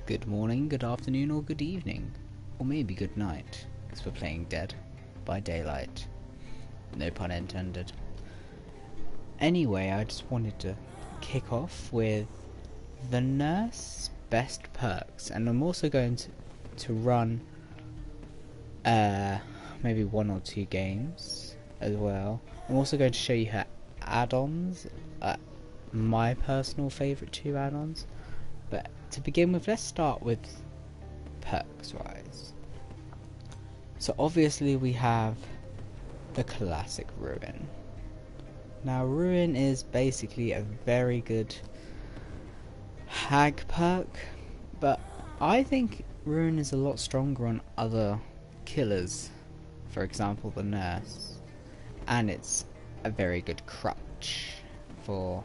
Good morning, good afternoon, or good evening. Or maybe good night, because we're playing Dead by Daylight. No pun intended. Anyway, I just wanted to kick off with the nurse best perks, and I'm also going to run maybe one or two games as well. I'm also going to show you her add-ons, my personal favourite two add-ons. But to begin with, let's start with perks wise. So obviously we have the classic Ruin. Now Ruin is basically a very good hag perk, but I think Ruin is a lot stronger on other killers, for example the nurse, and it's a very good crutch for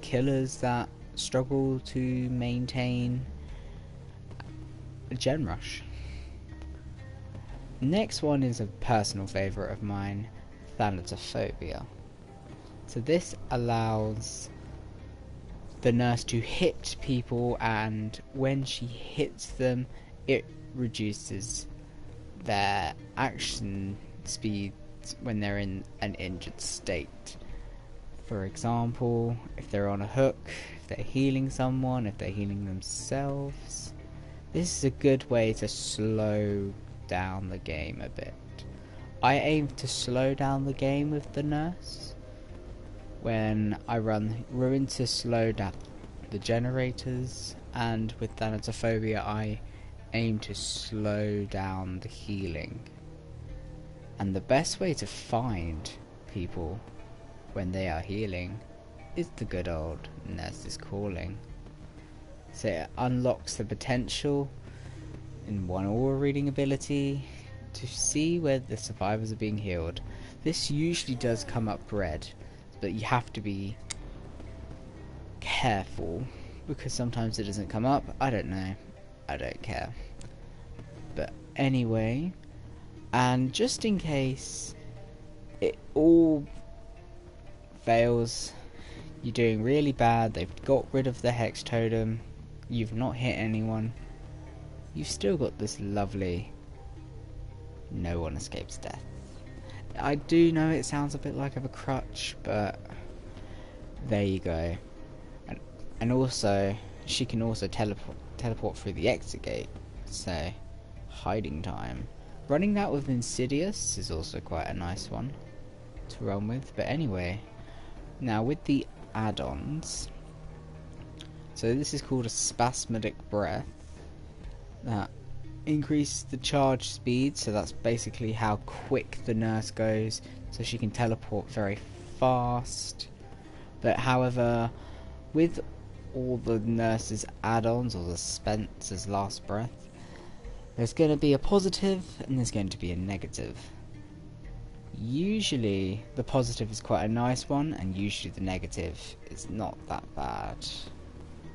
killers that struggle to maintain a gen rush. Next one is a personal favourite of mine, Thanatophobia. So this allows the nurse to hit people, and when she hits them it reduces their action speed when they're in an injured state. For example, if they're on a hook, if they're healing someone, if they're healing themselves. This is a good way to slow down the game a bit. I aim to slow down the game with the nurse. When I run Ruin to slow down the generators, and with Thanatophobia I aim to slow down the healing. And the best way to find people when they are healing is the good old Nurse's Calling. So it unlocks the potential in one aura reading ability to see where the survivors are being healed. This usually does come up red, but you have to be careful because sometimes it doesn't come up. I don't know, I don't care. But anyway, and just in case it all fails, you're doing really bad, they've got rid of the hex totem, you've not hit anyone, you've still got this lovely no one escapes death. I do know it sounds a bit like a crutch, but there you go. And also she can also teleport through the exit gate, so hiding time. Running that with Insidious is also quite a nice one to run with. But anyway, now with the add-ons, so this is called a Spasmodic Breath that increases the charge speed, so that's basically how quick the nurse goes, so she can teleport very fast. But however, with all the nurse's add-ons, or the Spencer's Last Breath, there's going to be a positive and there's going to be a negative. Usually the positive is quite a nice one, and usually the negative is not that bad,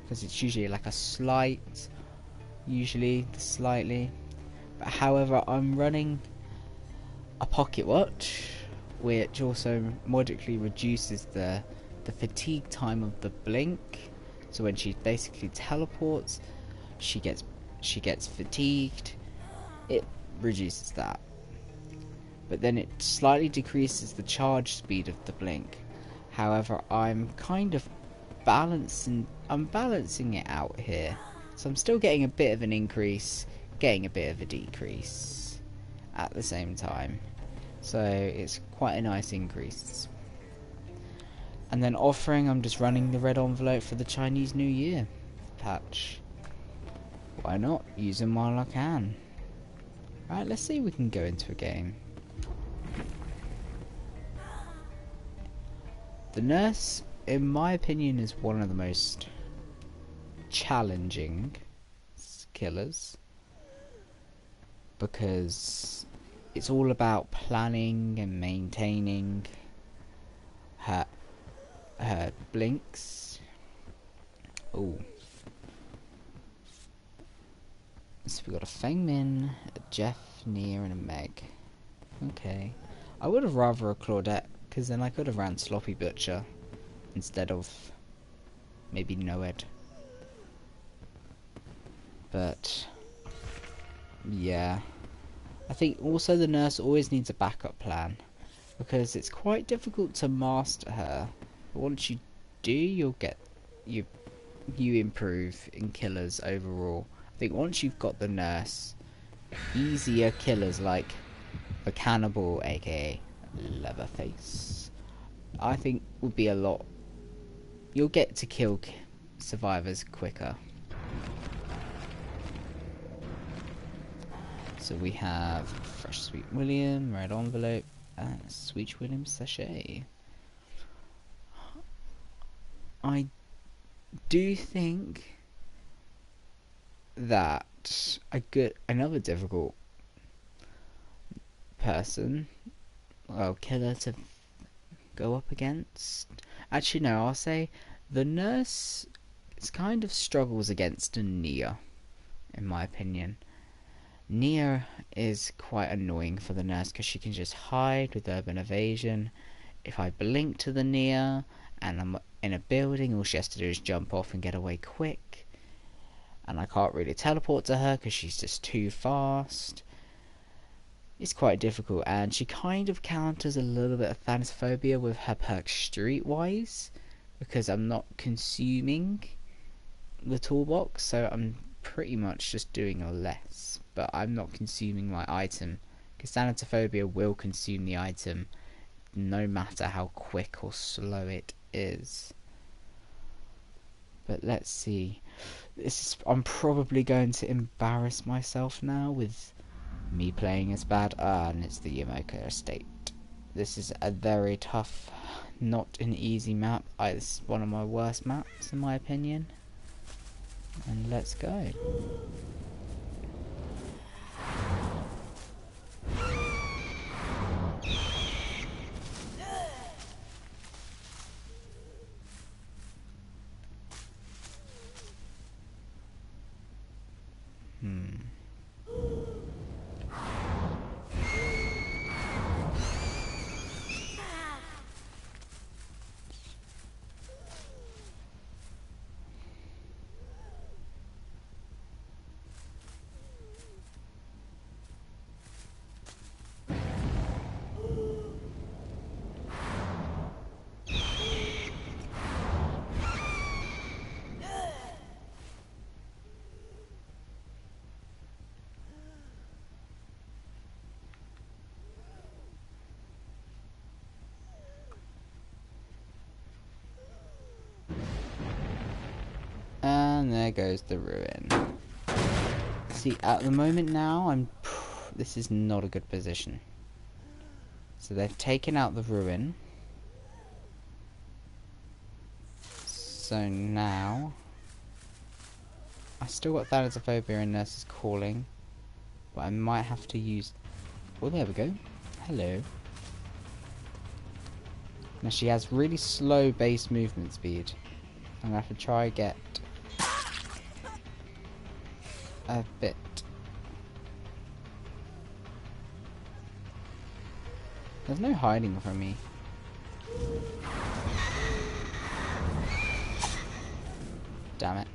because it's usually like a slight, slightly. But however, I'm running a pocket watch, which also modically reduces the fatigue time of the blink. So when she basically teleports, she gets fatigued. It reduces that. But then it slightly decreases the charge speed of the blink. However, I'm kind of balancing it out here. So I'm still getting a bit of an increase, getting a bit of a decrease at the same time. So it's quite a nice increase. And then offering, I'm just running the red envelope for the Chinese New Year patch. Why not? Use them while I can. Right, let's see if we can go into a game. The nurse, in my opinion, is one of the most challenging killers, because it's all about planning and maintaining her blinks. Oh, so we got a Feng Min, a Jeff, Nia, and a Meg. Okay, I would have rather a Claudette, because then I could have ran Sloppy Butcher instead of maybe Noed. But yeah, I think also the nurse always needs a backup plan, because it's quite difficult to master her. But once you do, you'll get you improve in killers overall. I think once you've got the nurse, easier killers like the cannibal, aka Leatherface, I think would be a lot. You'll get to kill survivors quicker. So we have fresh Sweet William, red envelope, and Sweet William sachet. I do think that another difficult person, well, killer to go up against. Actually, no, I'll say the nurse kind of struggles against Nia, in my opinion. Nia is quite annoying for the nurse because she can just hide with urban evasion. If I blink to the Nia and I'm in a building, all she has to do is jump off and get away quick. And I can't really teleport to her because she's just too fast. It's quite difficult, and she kind of counters a little bit of Thanosphobia with her perk Streetwise, because I'm not consuming the toolbox, so I'm pretty much just doing less, but I'm not consuming my item, because Thanosphobia will consume the item no matter how quick or slow it is. But let's see. I'm probably going to embarrass myself now with me playing as bad. And it's the Yamoka Estate. This is a very tough, not an easy map. It's one of my worst maps in my opinion. And let's go. And there goes the ruin. See, at the moment now, this is not a good position. So they've taken out the ruin. So now, I still got Thalassophobia and Nurse's Calling, but I might have to use. Oh, there we go. Hello. Now she has really slow base movement speed. I'm gonna have to try get a bit. There's no hiding from me. Damn it.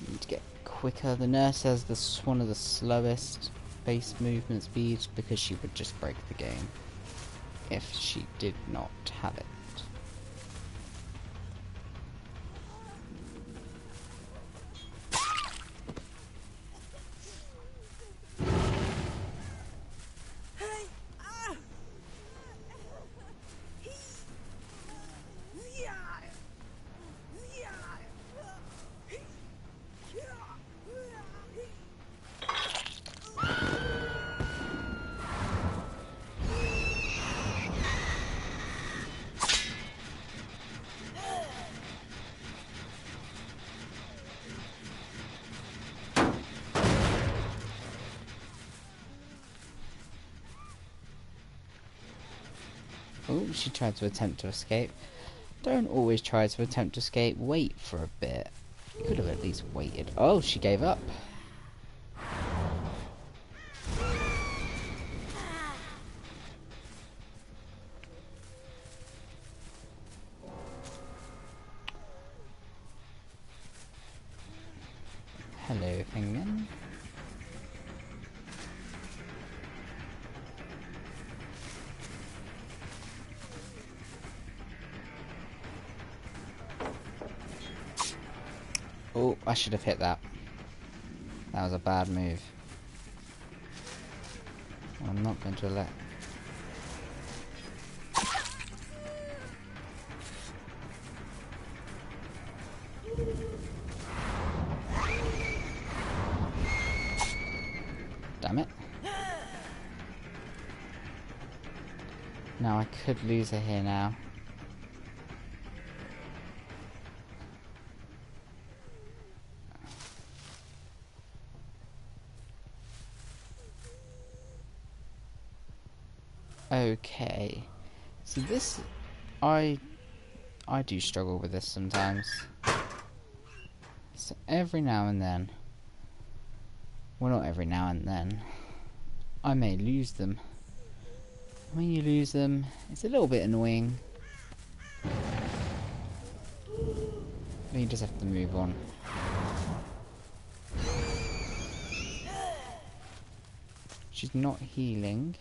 Need to get quicker. The nurse has one of the slowest base movement speeds because she would just break the game if she did not have it. Oh, she tried to attempt to escape. Don't always try to attempt to escape. Wait for a bit. You could have at least waited. Oh, she gave up. Hello, Penguin. Oh, I should have hit that. That was a bad move. I'm not going to let... Damn it. Now I could lose her here now. Okay. So this... I do struggle with this sometimes. So every now and then... Well, not every now and then. I may lose them. When you lose them, it's a little bit annoying. But you just have to move on. She's not healing.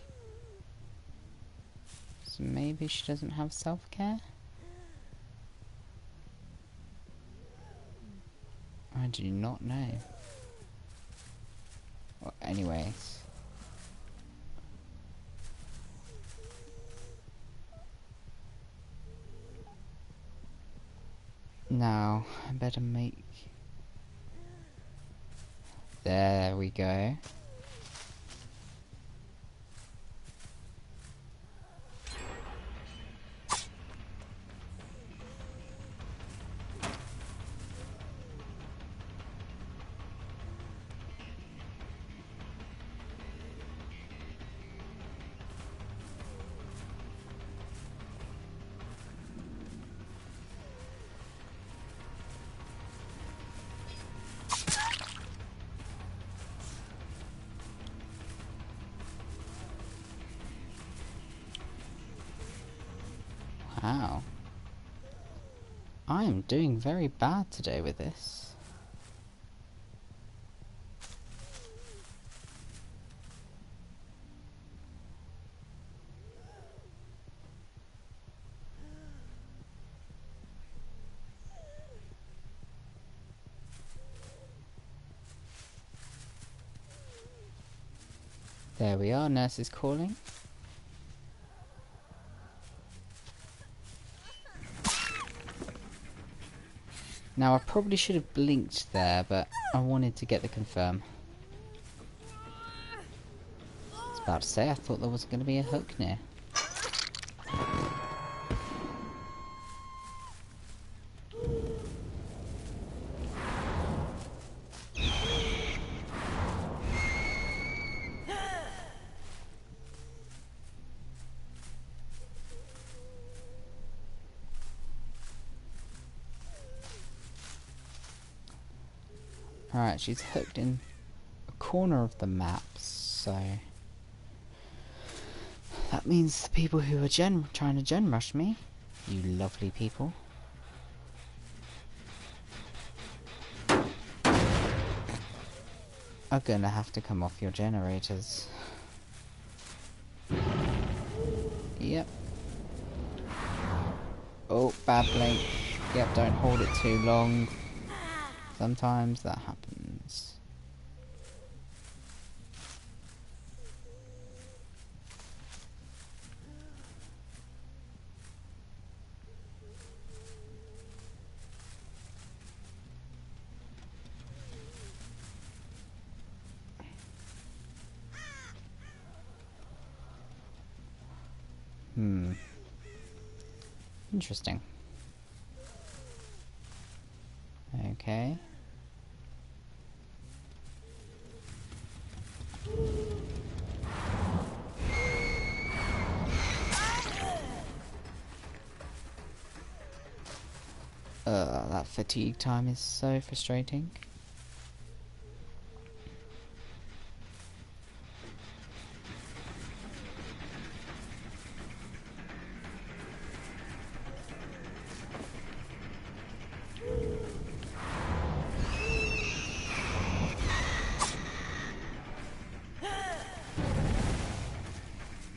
So maybe she doesn't have self-care? I do not know. Well, anyways. Now, I better make... There we go. Wow. I am doing very bad today with this. There we are, nurse is calling. Now I probably should have blinked there, but I wanted to get the confirm. I was about to say, I thought there was going to be a hook near. Alright, she's hooked in a corner of the map, so... That means the people who are trying to gen rush me, you lovely people, are gonna have to come off your generators. Yep. Oh, bad blink. Yep, don't hold it too long. Sometimes that happens. Interesting. Okay. That fatigue time is so frustrating.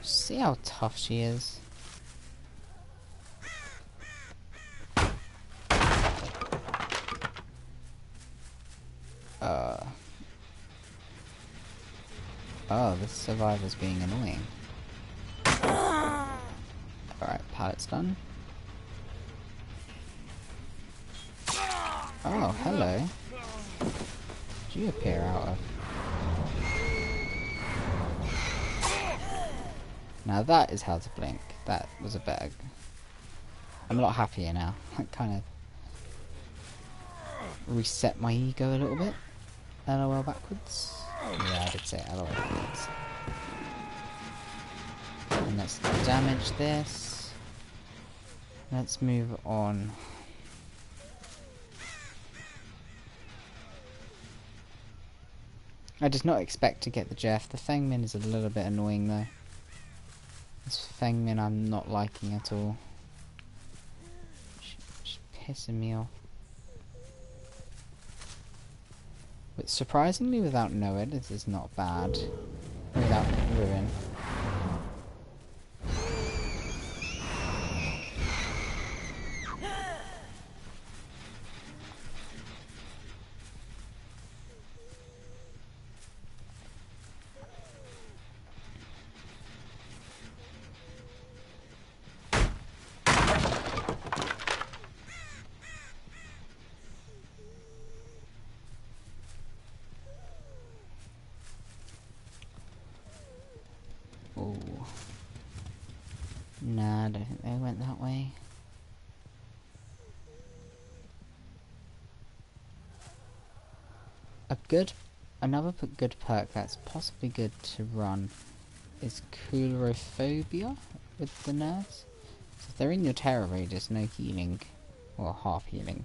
See how tough she is? Oh, this survivor's being annoying. Alright, pallet's done. Oh, hello. Did you appear out of? Now that is how to blink. That was a better... I'm a lot happier now. I kind of reset my ego a little bit. LOL backwards. Yeah, I did say LOL backwards. And let's damage this. Let's move on. I did not expect to get the Jeff. The Fengmin is a little bit annoying though. This Fengmin I'm not liking at all. Just pissing me off. But surprisingly, without Noah, this is not bad. Without Ruin. Oh. Nah, I don't think they went that way. Another good perk that's possibly good to run is Coulrophobia with the nerves. So if they're in your terror radius, no healing, or half healing.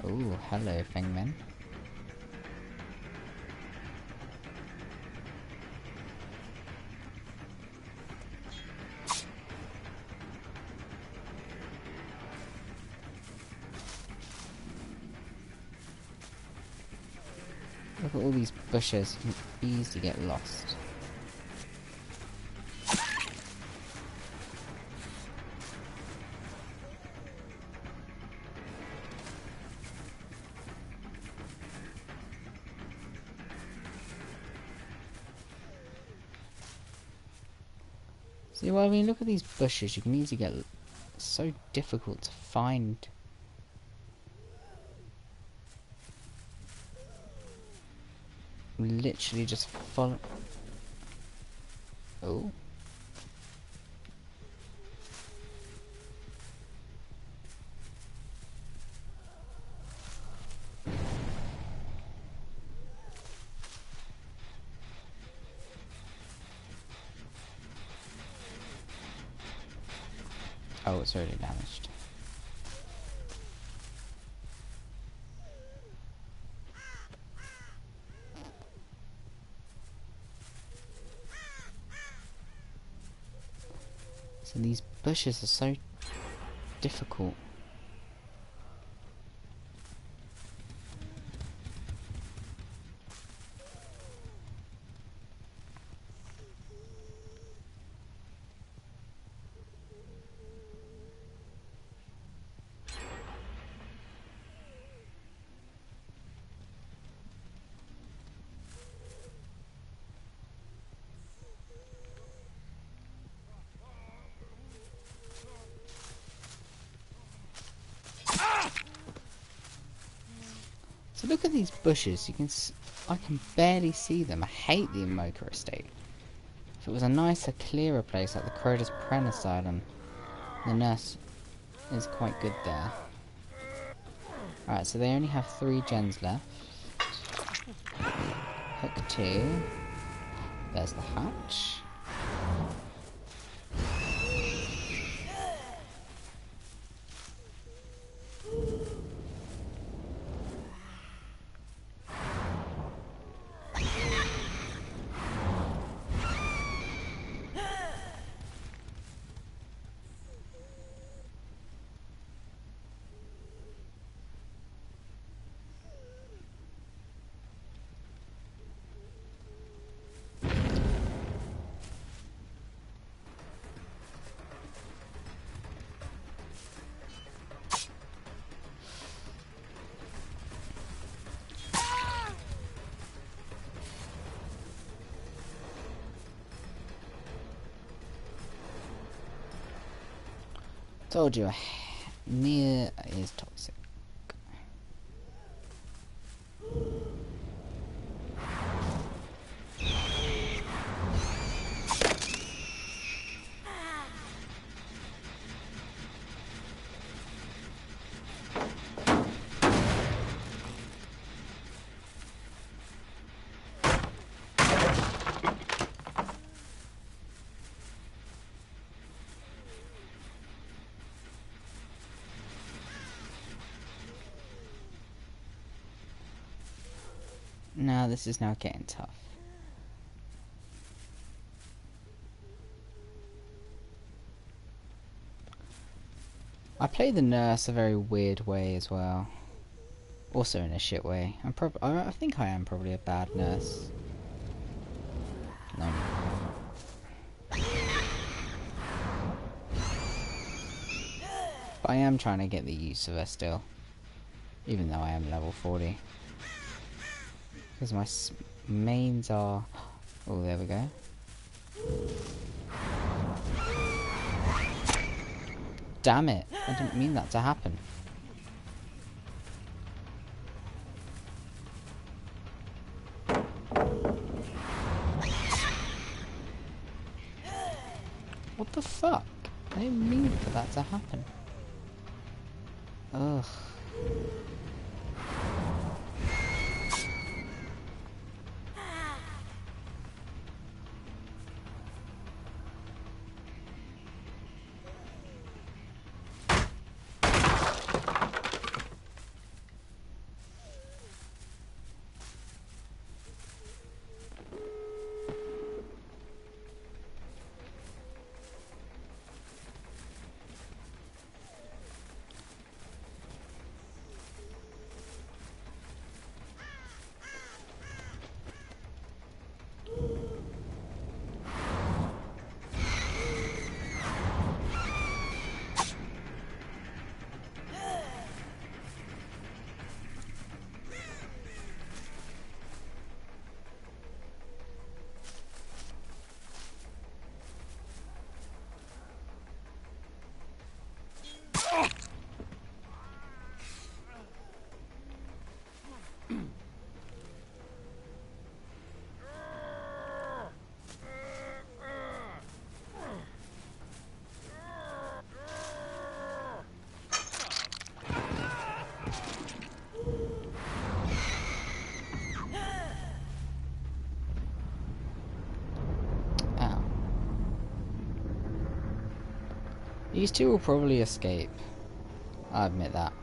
Oh, hello, Fengmen. Look at all these bushes, you can easily get lost. See, well, I mean, look at these bushes, you can easily get... It's so difficult to find. Literally just follow... Oh. Oh, it's already damaged. So these bushes are so difficult. So look at these bushes, you can I can barely see them. I hate the Imoka estate. If it was a nicer, clearer place like the Crotus Pren Asylum, the nurse is quite good there. Alright, so they only have 3 gens left. Hook 2. There's the hatch. Told you, Nia is toxic. Now this is now getting tough. I play the nurse a very weird way as well. Also in a shit way. I think I am probably a bad nurse. No. But I am trying to get the use of her still. Even though I am level 40. Because my mains are... Oh, there we go. Damn it. I didn't mean that to happen. What the fuck? I didn't mean for that to happen. Ugh. These two will probably escape. I admit that.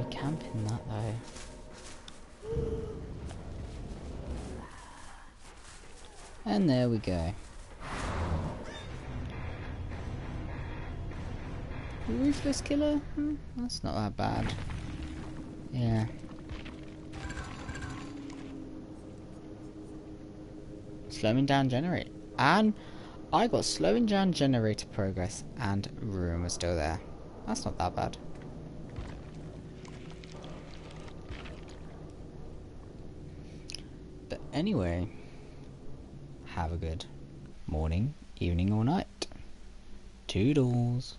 Camping that though. And there we go. Ruthless killer? That's not that bad. Yeah. Slowing down generate. And I got slowing down generator progress and ruin was still there. That's not that bad. But anyway, have a good morning, evening or night. Toodles.